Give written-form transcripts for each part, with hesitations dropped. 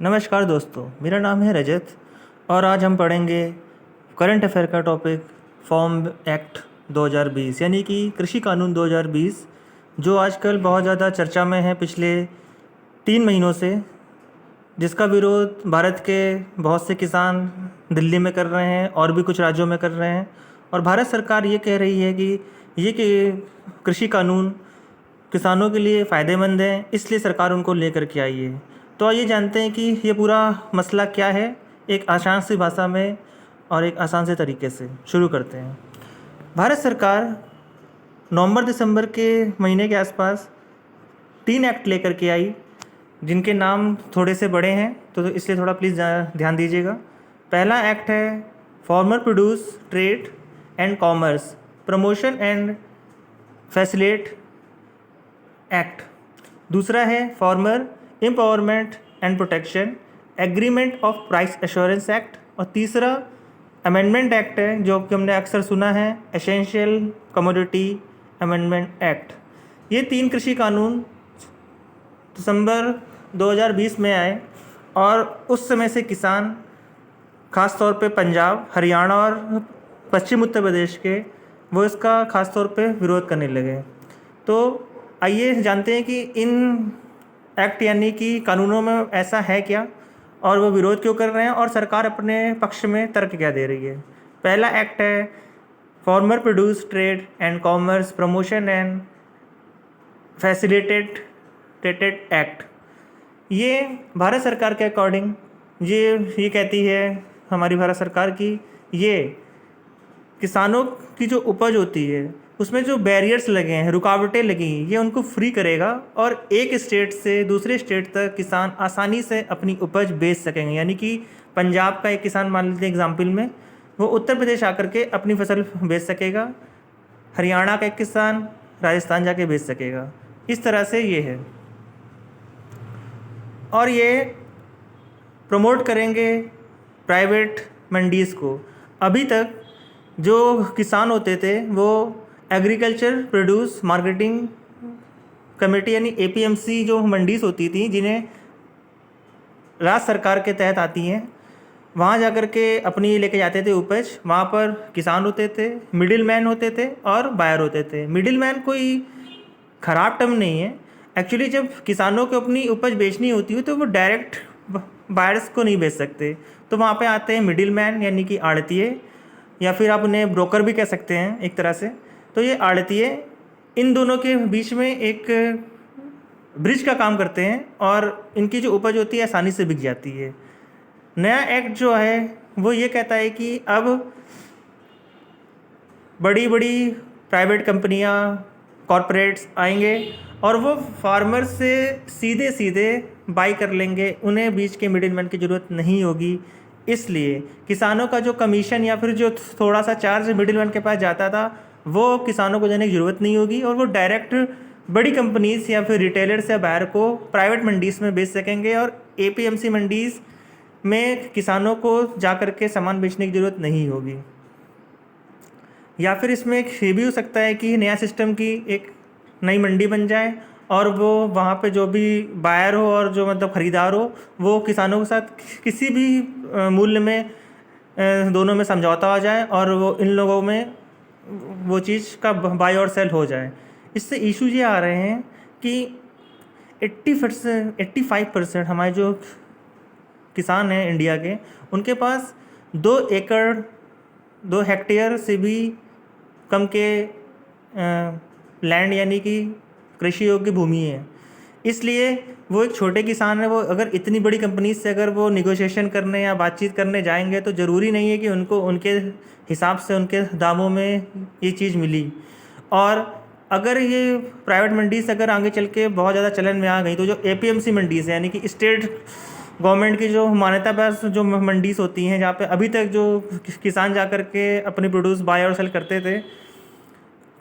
नमस्कार दोस्तों, मेरा नाम है रजत और आज हम पढ़ेंगे करंट अफेयर का टॉपिक फॉर्म एक्ट 2020 यानी कि कृषि कानून 2020 जो आजकल बहुत ज़्यादा चर्चा में है पिछले 3 महीनों से, जिसका विरोध भारत के बहुत से किसान दिल्ली में कर रहे हैं और भी कुछ राज्यों में कर रहे हैं। और भारत सरकार ये कह रही है कि ये कृषि कानून किसानों के लिए फ़ायदेमंद है, इसलिए सरकार उनको लेकर के आई है। तो आइए जानते हैं कि ये पूरा मसला क्या है, एक आसान सी भाषा में और एक आसान से तरीके से शुरू करते हैं। भारत सरकार नवंबर दिसंबर के महीने के आसपास 3 एक्ट लेकर के आई, जिनके नाम थोड़े से बड़े हैं तो इसलिए थोड़ा प्लीज़ ध्यान दीजिएगा। पहला एक्ट है farmer produce trade and commerce promotion and facilitate act. दूसरा है farmer empowerment and protection agreement of price assurance act. और तीसरा अमेंडमेंट एक्ट है जो कि हमने अक्सर सुना है, एसेंशियल कमोडिटी अमेंडमेंट एक्ट। ये 3 कृषि कानून दिसंबर 2020 में आए और उस समय से किसान, ख़ास तौर पे पंजाब, हरियाणा और पश्चिम उत्तर प्रदेश के, वो इसका ख़ास तौर पे विरोध करने लगे। तो आइए जानते हैं कि इन एक्ट यानी कि कानूनों में ऐसा है क्या और वो विरोध क्यों कर रहे हैं और सरकार अपने पक्ष में तर्क क्या दे रही है। पहला एक्ट है farmer produce trade and commerce promotion and facilitated act. ये भारत सरकार के अकॉर्डिंग ये कहती है हमारी भारत सरकार की, ये किसानों की जो उपज होती है उसमें जो बैरियर्स लगे हैं, रुकावटें लगी हैं, ये उनको फ्री करेगा और एक स्टेट से दूसरे स्टेट तक किसान आसानी से अपनी उपज बेच सकेंगे। यानी कि पंजाब का एक किसान, मान लेते हैं एग्जाम्पल में, वो उत्तर प्रदेश आकर के अपनी फसल बेच सकेगा, हरियाणा का एक किसान राजस्थान जाके बेच सकेगा। इस तरह से ये है और ये प्रमोट करेंगे प्राइवेट मंडीज़ को। अभी तक जो किसान होते थे वो एग्रीकल्चर प्रोड्यूस मार्केटिंग कमेटी यानी APMC जो मंडीज़ होती थी, जिन्हें राज्य सरकार के तहत आती हैं, वहाँ जाकर के अपनी लेके जाते थे उपज। वहाँ पर किसान होते थे, मिडिल मैन होते थे और बायर होते थे। मिडिल मैन कोई ख़राब टर्म नहीं है, एक्चुअली जब किसानों को अपनी उपज बेचनी होती है तो वो डायरेक्ट बायर्स को नहीं बेच सकते, तो वहाँ पे आते हैं मिडिल मैन यानी कि आड़तिए, या फिर आप उन्हें ब्रोकर भी कह सकते हैं एक तरह से। तो ये आड़तिए इन दोनों के बीच में एक ब्रिज का काम करते हैं और इनकी जो उपज होती है आसानी से बिक जाती है। नया एक्ट जो है वो ये कहता है कि अब बड़ी बड़ी प्राइवेट कंपनियां, कॉरपोरेट्स आएंगे और वो फार्मर से सीधे सीधे बाई कर लेंगे, उन्हें बीच के मिडिलमैन की ज़रूरत नहीं होगी। इसलिए किसानों का जो कमीशन या फिर जो थोड़ा सा चार्ज मिडिलमैन के पास जाता था वो किसानों को देने की ज़रूरत नहीं होगी और वो डायरेक्ट बड़ी कंपनीज या फिर रिटेलर्स या बायर को प्राइवेट मंडीज़ में बेच सकेंगे और APMC मंडीज़ में किसानों को जा कर के सामान बेचने की ज़रूरत नहीं होगी। या फिर इसमें एक ये भी हो सकता है कि नया सिस्टम की एक नई मंडी बन जाए और वो वहाँ पे जो भी बायर हो और जो मतलब ख़रीदार हो, वो किसानों के साथ किसी भी मूल्य में दोनों में समझौता हो जाए और वो इन लोगों में वो चीज़ का बाय और सेल हो जाए। इससे इशू ये आ रहे हैं कि 85% हमारे जो किसान हैं इंडिया के, उनके पास 2 एकड़ 2 हेक्टेयर से भी कम के लैंड यानी कि कृषि योग्य भूमि है। इसलिए वो एक छोटे किसान है, वो अगर इतनी बड़ी कंपनी से अगर वो निगोशिएशन करने या बातचीत करने जाएंगे तो ज़रूरी नहीं है कि उनको उनके हिसाब से उनके दामों में ये चीज़ मिली। और अगर ये प्राइवेट मंडीज़ अगर आगे चल के बहुत ज़्यादा चलन में आ गई तो जो APMC मंडीज़ है यानी कि स्टेट गवर्नमेंट की जो मान्यता प्राप्त जो मंडीज़ होती हैं, जहाँ पे अभी तक जो किसान जा कर के अपनी प्रोड्यूस बाय और सेल करते थे,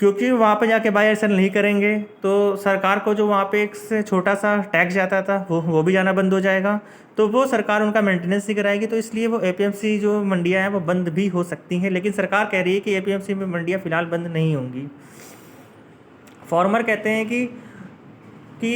क्योंकि वहाँ पे जाके बाय और सेल नहीं करेंगे तो सरकार को जो वहाँ पे एक से छोटा सा टैक्स जाता था वो भी जाना बंद हो जाएगा, तो वो सरकार उनका मेंटेनेंस ही कराएगी। तो इसलिए वो APMC जो मंडियाँ हैं वो बंद भी हो सकती हैं, लेकिन सरकार कह रही है कि APMC में मंडियाँ फ़िलहाल बंद नहीं होंगी। फार्मर कहते हैं कि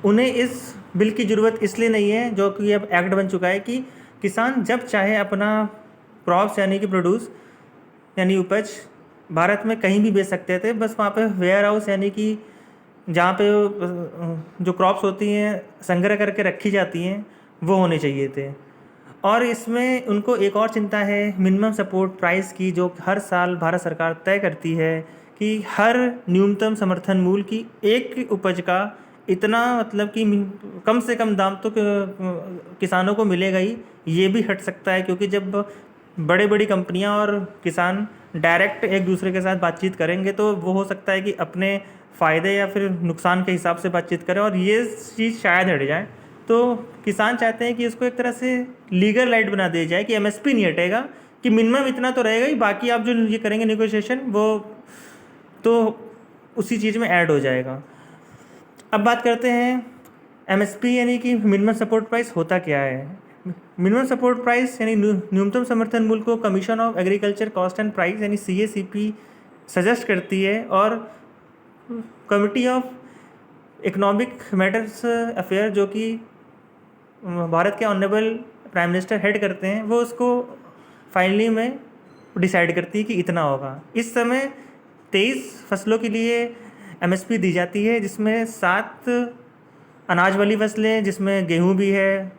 उन्हें इस बिल की ज़रूरत इसलिए नहीं है, जो कि अब एक्ट बन चुका है कि किसान जब चाहे अपना क्रॉप्स यानी कि प्रोड्यूस यानी उपज भारत में कहीं भी बेच सकते थे। बस वहाँ पे वेयर हाउस यानी कि जहाँ पे जो क्रॉप्स होती हैं संग्रह करके रखी जाती हैं वो होने चाहिए थे। और इसमें उनको एक और चिंता है मिनिमम सपोर्ट प्राइस की, जो हर साल भारत सरकार तय करती है कि हर न्यूनतम समर्थन मूल्य की एक उपज का इतना, मतलब कि कम से कम दाम तो किसानों को मिलेगा ही। ये भी हट सकता है क्योंकि जब बड़े बड़ी कंपनियां और किसान डायरेक्ट एक दूसरे के साथ बातचीत करेंगे तो वो हो सकता है कि अपने फ़ायदे या फिर नुकसान के हिसाब से बातचीत करें, और ये चीज़ शायद हट जाए। तो किसान चाहते हैं कि इसको एक तरह से लीगल राइट बना दिया जाए कि एमएसपी नहीं हटेगा, कि मिनिमम इतना तो रहेगा ही, बाकी आप जो ये करेंगे नेगोशिएशन वो तो उसी चीज़ में ऐड हो जाएगा। अब बात करते हैं एमएसपी यानी कि मिनिमम सपोर्ट प्राइस होता क्या है। मिनिमम सपोर्ट प्राइस यानी न्यूनतम समर्थन मूल्य को commission of agriculture cost and price यानी CACP सजेस्ट करती है, और committee of economic matters affair जो कि भारत के ऑनरेबल प्राइम मिनिस्टर हेड करते हैं, वो उसको फाइनली में डिसाइड करती है कि इतना होगा। इस समय 23 फसलों के लिए एमएसपी दी जाती है, जिसमें 7 अनाज वाली फसलें, जिसमें गेहूं भी है,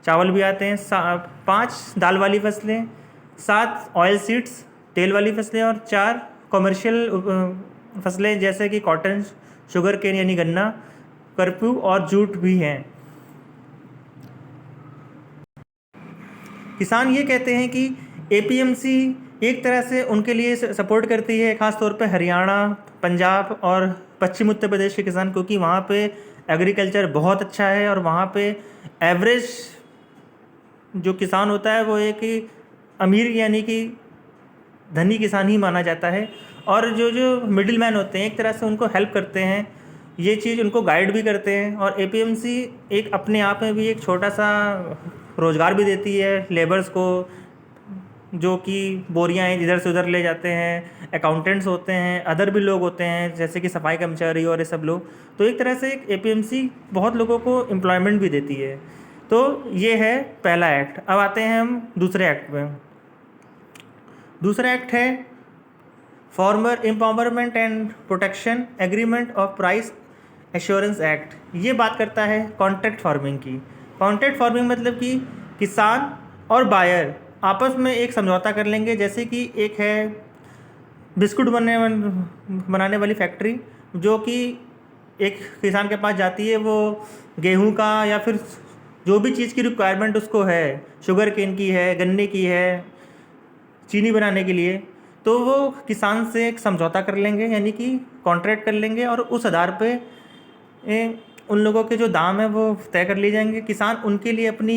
चावल भी आते हैं, 5 दाल वाली फसलें, 7 ऑयल सीड्स तेल वाली फसलें, और 4 कॉमर्शियल फसलें जैसे कि कॉटन, शुगर केन यानी गन्ना, करप्यू और जूट भी हैं। किसान ये कहते हैं कि APMC एक तरह से उनके लिए सपोर्ट करती है, ख़ास तौर पे हरियाणा, पंजाब और पश्चिम उत्तर प्रदेश के किसान, क्योंकि वहाँ पे एग्रीकल्चर बहुत अच्छा है और वहाँ पे एवरेज जो किसान होता है वो एक अमीर यानी कि धनी किसान ही माना जाता है, और जो जो मिडिल मैन होते हैं एक तरह से उनको हेल्प करते हैं, ये चीज़ उनको गाइड भी करते हैं। और APMC एक अपने आप में भी एक छोटा सा रोज़गार भी देती है लेबर्स को, जो कि बोरियां इधर से उधर ले जाते हैं, अकाउंटेंट्स होते हैं, अदर भी लोग होते हैं जैसे कि सफाई कर्मचारी और ये सब लोग। तो एक तरह से एक APMC बहुत लोगों को एम्प्लॉयमेंट भी देती है। तो ये है पहला एक्ट। अब आते हैं हम दूसरे एक्ट में। दूसरा एक्ट है farmer empowerment and protection agreement of price assurance act. ये बात करता है कॉन्ट्रैक्ट फार्मिंग की। कॉन्ट्रैक्ट फार्मिंग मतलब कि किसान और बायर आपस में एक समझौता कर लेंगे, जैसे कि एक है बिस्कुट बनाने वाली फैक्ट्री, जो कि एक किसान के पास जाती है, वो गेहूं का या फिर जो भी चीज़ की रिक्वायरमेंट उसको है, शुगर केन की है, गन्ने की है, चीनी बनाने के लिए, तो वो किसान से एक समझौता कर लेंगे यानी कि कॉन्ट्रैक्ट कर लेंगे, और उस आधार पे उन लोगों के जो दाम है वो तय कर लिए जाएंगे। किसान उनके लिए अपनी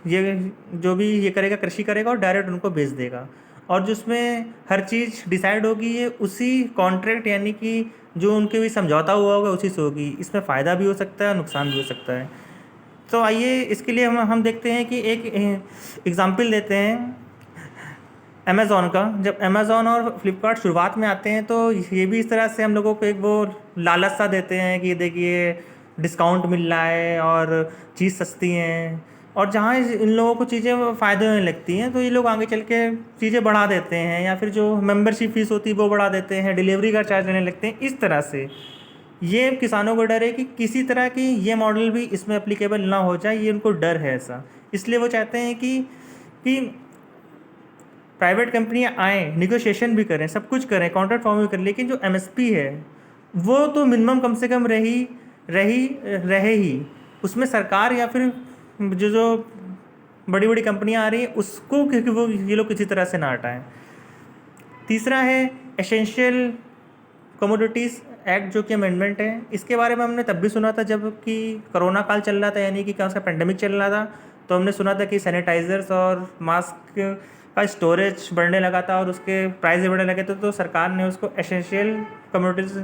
ये जो भी ये करेगा कृषि करेगा और डायरेक्ट उनको बेच देगा, और जिसमें हर चीज़ डिसाइड होगी ये उसी कॉन्ट्रैक्ट यानी कि जो उनके भी समझौता हुआ होगा उसी से होगी। इसमें फ़ायदा भी हो सकता है और नुकसान भी हो सकता है। तो आइए इसके लिए हम देखते हैं कि एक एग्ज़ाम्पल देते हैं अमेज़ॉन का। जब अमेज़ॉन और फ्लिपकार्ट शुरुआत में आते हैं तो ये भी इस तरह से हम लोगों को एक वो लालच सा देते हैं कि देखिए डिस्काउंट मिल रहा है और चीज़ सस्ती हैं, और जहाँ इन लोगों को चीज़ें फ़ायदे होने लगती हैं तो ये लोग आगे चल के चीज़ें बढ़ा देते हैं, या फिर जो मेंबरशिप फ़ीस होती है वो बढ़ा देते हैं, डिलीवरी का चार्ज लेने लगते हैं। इस तरह से ये किसानों को डर है कि किसी तरह की ये मॉडल भी इसमें एप्लीकेबल ना हो जाए, ये उनको डर है ऐसा। इसलिए वो चाहते हैं कि प्राइवेट कंपनियां आएँ, निगोशिएशन भी करें, सब कुछ करें, कॉन्ट्रैक्ट फॉर्म भी करें, लेकिन जो एमएसपी है वो तो मिनिमम कम से कम रहे ही। उसमें सरकार या फिर जो बड़ी बड़ी कंपनियां आ रही हैं उसको, क्योंकि वो ये लोग किसी तरह से ना हटाएं। तीसरा है एसेंशियल कमोडिटीज़ एक्ट, जो कि अमेंडमेंट है। इसके बारे में हमने तब भी सुना था जब कि कोरोना काल चल रहा था, यानी कि क्या उसका पेंडेमिक चल रहा था, तो हमने सुना था कि सैनिटाइज़र्स और मास्क का स्टोरेज बढ़ने लगा था और उसके प्राइस भी बढ़ने लगे थे, तो सरकार ने उसको एसेंशियल कमोडिटीज़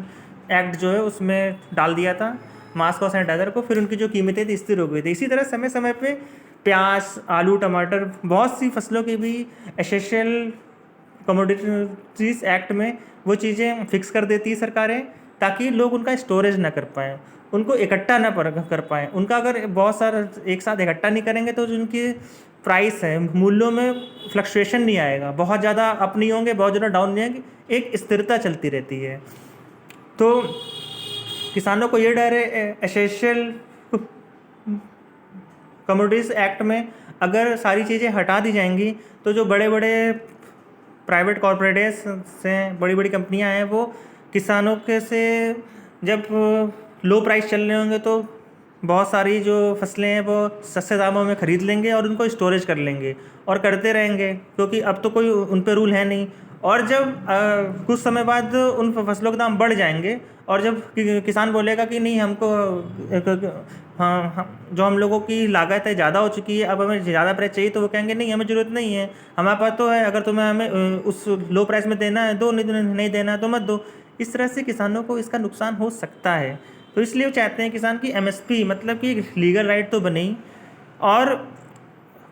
एक्ट जो है उसमें डाल दिया था मास्क और सैनिटाइज़र को। फिर उनकी जो कीमतें थी स्थिर हो गई थी। इसी तरह समय समय पे प्याज, आलू, टमाटर, बहुत सी फसलों की भी एसेंशियल कमोडिटीज़ एक्ट में वो चीज़ें फिक्स कर देती है सरकारें, ताकि लोग उनका स्टोरेज ना कर पाएँ, उनको इकट्ठा ना कर पाएँ। उनका अगर बहुत सारा एक साथ इकट्ठा नहीं करेंगे तो जो उनकी प्राइस है, मूल्यों में फ्लक्चुएशन नहीं आएगा, बहुत ज़्यादा अप नहीं होंगे, बहुत ज़्यादा डाउन नहीं आएंगे, एक स्थिरता चलती रहती है। तो किसानों को ये डर है एसेंशियल कमोडिटीज़ एक्ट में अगर सारी चीज़ें हटा दी जाएंगी तो जो बड़े बड़े प्राइवेट कॉरपोरेट्स हैं, बड़ी बड़ी कंपनियां हैं, वो किसानों के से जब लो प्राइस चल रहे होंगे तो बहुत सारी जो फसलें हैं वो सस्ते दामों में ख़रीद लेंगे और उनको स्टोरेज कर लेंगे और करते रहेंगे, क्योंकि अब तो कोई उन पर रूल है नहीं। और जब कुछ समय बाद उन फसलों के दाम बढ़ जाएंगे और जब किसान बोलेगा कि नहीं हमको हाँ जो हम लोगों की लागत है ज़्यादा हो चुकी है, अब हमें ज़्यादा प्राइस चाहिए, तो वो कहेंगे नहीं हमें ज़रूरत नहीं है, हमारे पास तो है, अगर तुम्हें हमें उस लो प्राइस में देना है दो, नहीं देना है तो मत दो। इस तरह से किसानों को इसका नुकसान हो सकता है। तो इसलिए वो चाहते हैं किसान की एमएसपी मतलब कि लीगल राइट तो बने ही, और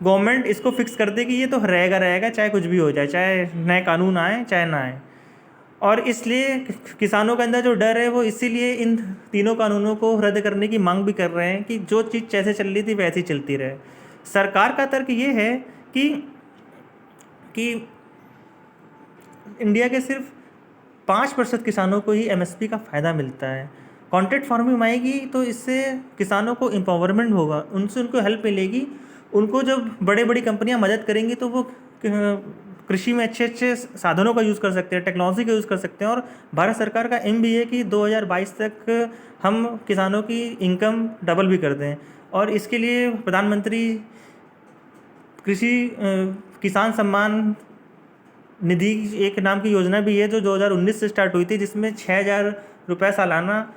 गवर्नमेंट इसको फिक्स कर दे कि ये तो रहेगा चाहे कुछ भी हो जाए, चाहे नए कानून आए चाहे ना आए। और इसलिए किसानों के अंदर जो डर है वो इसीलिए इन तीनों कानूनों को रद्द करने की मांग भी कर रहे हैं कि जो चीज़ जैसे चल रही थी वैसे ही चलती रहे। सरकार का तर्क ये है कि इंडिया के सिर्फ 5% किसानों को ही एमएसपी का फ़ायदा मिलता है। कॉन्ट्रैक्ट फार्मिंग आएगी तो इससे किसानों को एम्पावरमेंट होगा, उनसे उनको हेल्प मिलेगी, उनको जब बड़ी कंपनियां मदद करेंगी तो वो कृषि में अच्छे साधनों का यूज़ कर सकते हैं, टेक्नोलॉजी का यूज़ कर सकते हैं। और भारत सरकार का एम भी है कि 2022 तक हम किसानों की इनकम डबल भी कर दें, और इसके लिए प्रधानमंत्री कृषि किसान सम्मान निधि एक नाम की योजना भी है जो 2019 से स्टार्ट हुई थी, जिसमें 6,000 रुपये सालाना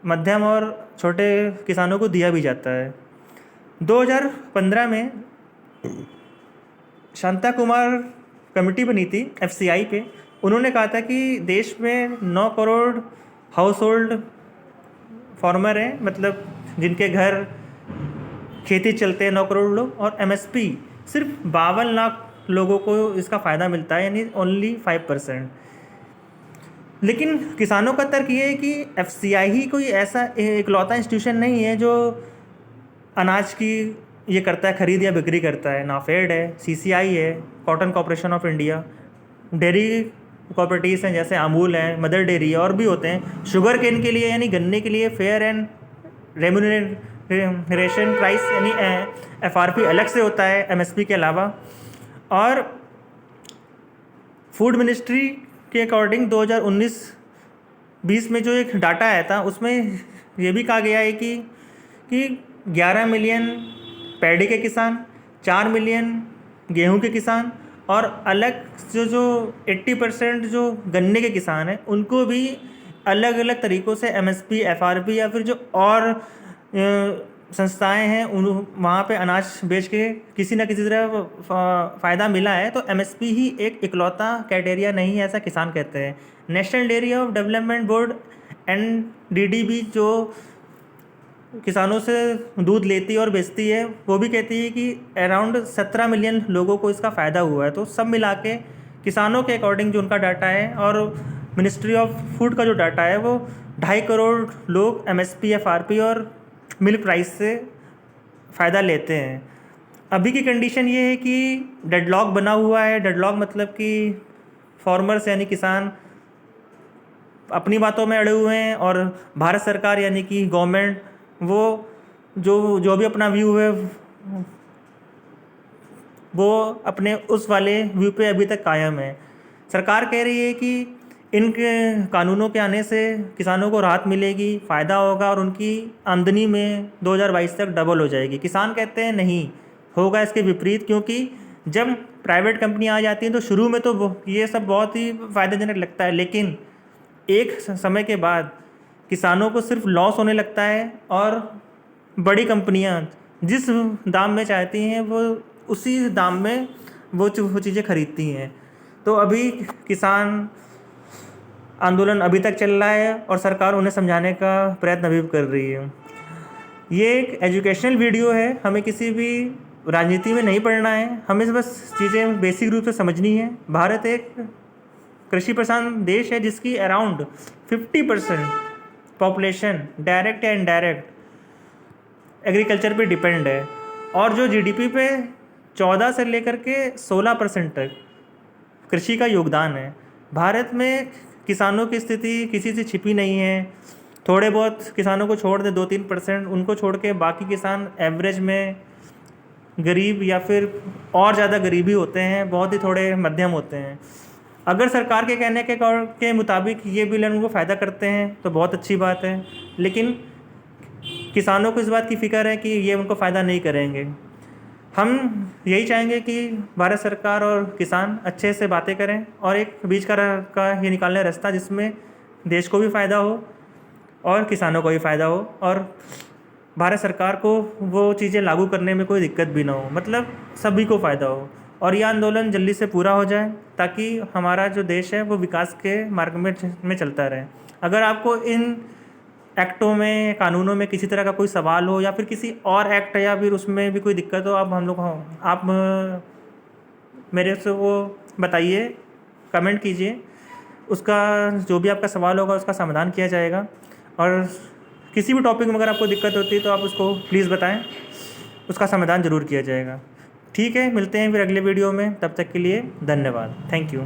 मध्यम और छोटे किसानों को दिया भी जाता है। 2015 में शांता कुमार कमेटी बनी थी एफसीआई पे। उन्होंने कहा था कि देश में 9 करोड़ हाउस होल्ड फार्मर हैं, मतलब जिनके घर खेती चलते हैं 9 करोड़ लोग, और एमएसपी सिर्फ 52 लाख लोगों को इसका फ़ायदा मिलता है, यानी ओनली 5%। लेकिन किसानों का तर्क ये है कि एफसीआई ही कोई ऐसा इकलौता इंस्टीट्यूशन नहीं है जो अनाज की ये करता है, खरीद या बिक्री करता है। नाफेड है, सीसीआई है, cotton corporation of India, dairy cooperatives हैं जैसे अमूल है, मदर डेयरी है, और भी होते हैं। शुगर केन के लिए यानी गन्ने के लिए फेयर एंड रेम्यूनरेशन प्राइस यानी एफआरपी अलग से होता है एमएसपी के अलावा। और फूड मिनिस्ट्री के अकॉर्डिंग 2019-20 में जो एक डाटा आया था उसमें ये भी कहा गया है कि 11 मिलियन पैडी के किसान, 4 मिलियन गेहूं के किसान, और अलग जो 80% जो गन्ने के किसान हैं उनको भी अलग अलग तरीक़ों से एमएसपी, एफआरपी या फिर जो और संस्थाएं हैं उन वहाँ पे अनाज बेच के किसी न किसी तरह फ़ायदा मिला है। तो एमएसपी ही एक इकलौता क्राइटेरिया नहीं है, ऐसा किसान कहते हैं। National dairy of development board NDDB जो किसानों से दूध लेती है और बेचती है, वो भी कहती है कि अराउंड 17 मिलियन लोगों को इसका फ़ायदा हुआ है। तो सब मिला के किसानों के अकॉर्डिंग जो उनका डाटा है और मिनिस्ट्री ऑफ फूड का जो डाटा है वो 2.5 करोड़ लोग एमएसपी, एफआरपी और मिल्क प्राइस से फ़ायदा लेते हैं। अभी की कंडीशन ये है कि डेडलॉक बना हुआ है। डेडलॉक मतलब कि फार्मर्स यानी किसान अपनी बातों में अड़े हुए हैं और भारत सरकार यानी कि गवर्नमेंट वो जो भी अपना व्यू है वो अपने उस वाले व्यू पे अभी तक कायम है। सरकार कह रही है कि इन कानूनों के आने से किसानों को राहत मिलेगी, फ़ायदा होगा और उनकी आमदनी में 2022 तक डबल हो जाएगी। किसान कहते हैं नहीं होगा, इसके विपरीत, क्योंकि जब प्राइवेट कंपनी आ जाती हैं तो शुरू में तो ये सब बहुत ही फ़ायदेजनक लगता है, लेकिन एक समय के बाद किसानों को सिर्फ लॉस होने लगता है और बड़ी कंपनियां जिस दाम में चाहती हैं वो उसी दाम में वो चीज़ें खरीदती हैं। तो अभी किसान आंदोलन अभी तक चल रहा है और सरकार उन्हें समझाने का प्रयत्न अभी कर रही है। ये एक एजुकेशनल वीडियो है, हमें किसी भी राजनीति में नहीं पढ़ना है, हमें बस चीज़ें बेसिक रूप से समझनी है। भारत एक कृषि प्रधान देश है जिसकी अराउंड 50% पॉपुलेशन डायरेक्ट या इनडायरेक्ट एग्रीकल्चर पे डिपेंड है, और जो जीडीपी पे 14 से लेकर के 16% तक कृषि का योगदान है। भारत में किसानों की स्थिति किसी से छिपी नहीं है। थोड़े बहुत किसानों को छोड़ दे 2-3%, उनको छोड़ के बाकी किसान एवरेज में गरीब या फिर और ज़्यादा गरीबी होते हैं, बहुत ही थोड़े मध्यम होते हैं। अगर सरकार के कहने के मुताबिक ये बिल उनको फ़ायदा करते हैं तो बहुत अच्छी बात है, लेकिन किसानों को इस बात की फ़िक्र है कि ये उनको फ़ायदा नहीं करेंगे। हम यही चाहेंगे कि भारत सरकार और किसान अच्छे से बातें करें और एक बीच का ये निकालने रास्ता जिसमें देश को भी फ़ायदा हो और किसानों को भी फ़ायदा हो, और भारत सरकार को वो चीज़ें लागू करने में कोई दिक्कत भी ना हो, मतलब सभी को फ़ायदा हो, और ये आंदोलन जल्दी से पूरा हो जाए ताकि हमारा जो देश है वो विकास के मार्ग में चलता रहे। अगर आपको इन एक्टों में, कानूनों में किसी तरह का कोई सवाल हो या फिर किसी और एक्ट या फिर उसमें भी कोई दिक्कत हो, आप मेरे से वो बताइए, कमेंट कीजिए, उसका जो भी आपका सवाल होगा उसका समाधान किया जाएगा। और किसी भी टॉपिक में अगर आपको दिक्कत होती है तो आप उसको प्लीज़ बताएं, उसका समाधान ज़रूर किया जाएगा। ठीक है, मिलते हैं फिर अगले वीडियो में, तब तक के लिए धन्यवाद। Thank you.